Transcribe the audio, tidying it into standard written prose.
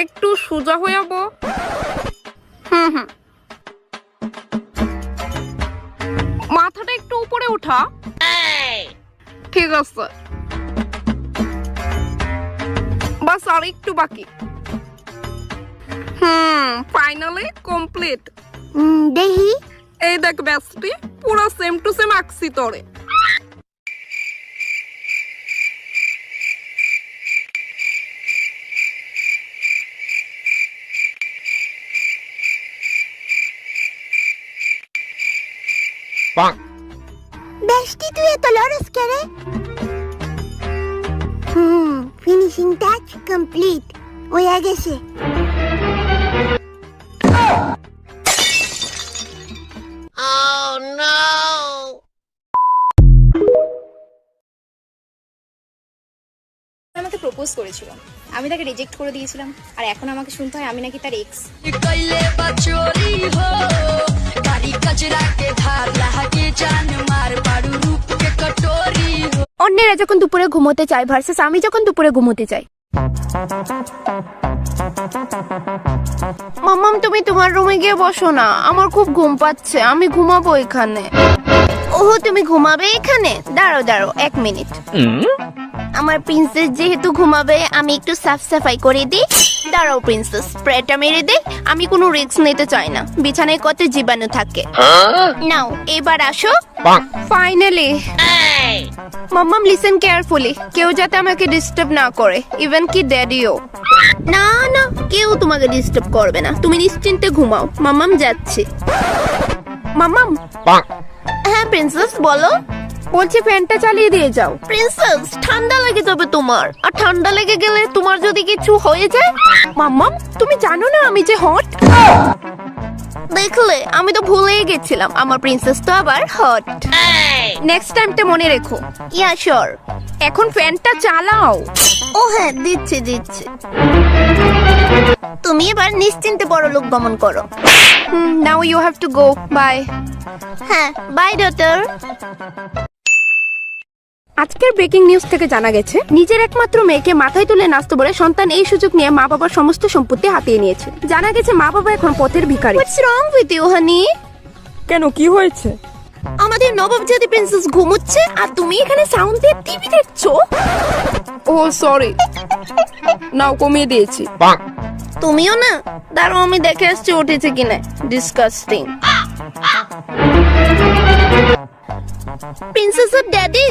একটু সোজা হয়ে যাবো। মাথাটা একটু উপরে উঠা। ঠিক আছে, বাস আর একটু বাকি। Finally complete. দেখি। এই দেখ বেস্টি, পুরো সেম টু সেম আঁকছি তোরে। বেস্টি তুই এত লরস করে? ফিনিশিং টাচ কমপ্লিট হয়ে গেছে। আমাকে প্রপোজ করেছিল, আমি তাকে রিজেক্ট করে দিয়েছিলাম, আর এখন আমাকে শুনতে হয় আমি নাকি তার এক্স। অন্যেরা যখন দুপুরে ঘুমোতে চায় ভার্সেস আমি যখন দুপুরে ঘুমোতে চাই। মাম্মাম তুমি তোমার রুমে গিয়ে বসো না, আমার খুব ঘুম পাচ্ছে, আমি ঘুমাবো এখানে। ওহো তুমি ঘুমাবে এখানে? দাঁড়াও দাঁড়াও 1 মিনিট। আমার প্রিন্সেস যেহেতু ঘুমাবে আমি একটু সাফ সাফাই করে দিই। দাঁড়াও প্রিন্সেস, স্প্রেটা মেরে দে। আমি কোনো রিস্ক নিতে চাই না, বিছানায় কত জীবাণু থাকে। নাও এবার আসো। ফাইনালি মাম্মাম লিসেন কেয়ারফুলি, কেউ যাতে আমাকে ডিস্টার্ব না করে, ইভেন কি ড্যাডিও। না না, কেউ তোমাকে ডিস্টার্ব করবে না, তুমি নিশ্চিন্তে ঘুমাও। মাম্মাম যাচ্ছে। মাম্মাম। হ্যাঁ প্রিন্সেস বলো। বলছি ফ্যানটা চালিয়ে দিয়ে যাও। প্রিন্সেস ঠান্ডা লেগে যাবে তোমার, আর ঠান্ডা লেগে গেলে তোমার যদি কিছু হয়ে যায়। মাম্মাম তুমি জানো না আমি যে হট। দেখলে আমি তো ভুলেই গেছিলাম, আমার প্রিন্সেস তো আবার হট। নেক্সট টাইমটা মনে রেখো। Yeah sure. এখন ফ্যানটা চালাও। ও হ্যাঁ দিচ্ছি দিচ্ছি। তুমি এবার নিশ্চিন্তে পরলোক গমন করো। Now you have to go, bye. হ্যাঁ বাই ডটার। আজকের ব্রেকিং নিউজ থেকে জানা গেছে, নিজের একমাত্র মেয়েকে মাথায় তুলে নাচতে বলে সন্তান এই সুযোগ নিয়ে মা বাবার সমস্ত সম্পত্তি হাতিয়ে নিয়েছে। জানা গেছে মা বাবা এখন পথের ভিখারি। হোয়াটস রং উইথ ইউ হানি? কেন, কি হয়েছে? আমাদের নবাবজাদি প্রিন্সেস ঘুমোচ্ছে আর তুমি এখানে সাউন্ড দিয়ে টিভি দেখছো। ও সরি, নাও কমিয়ে দিয়েছি। তুমিও না? দাঁড়াও আমি দেখে আসছি উঠেছে কিনা। ডিসকাস্টিং। প্রিন্সেসের ড্যাডি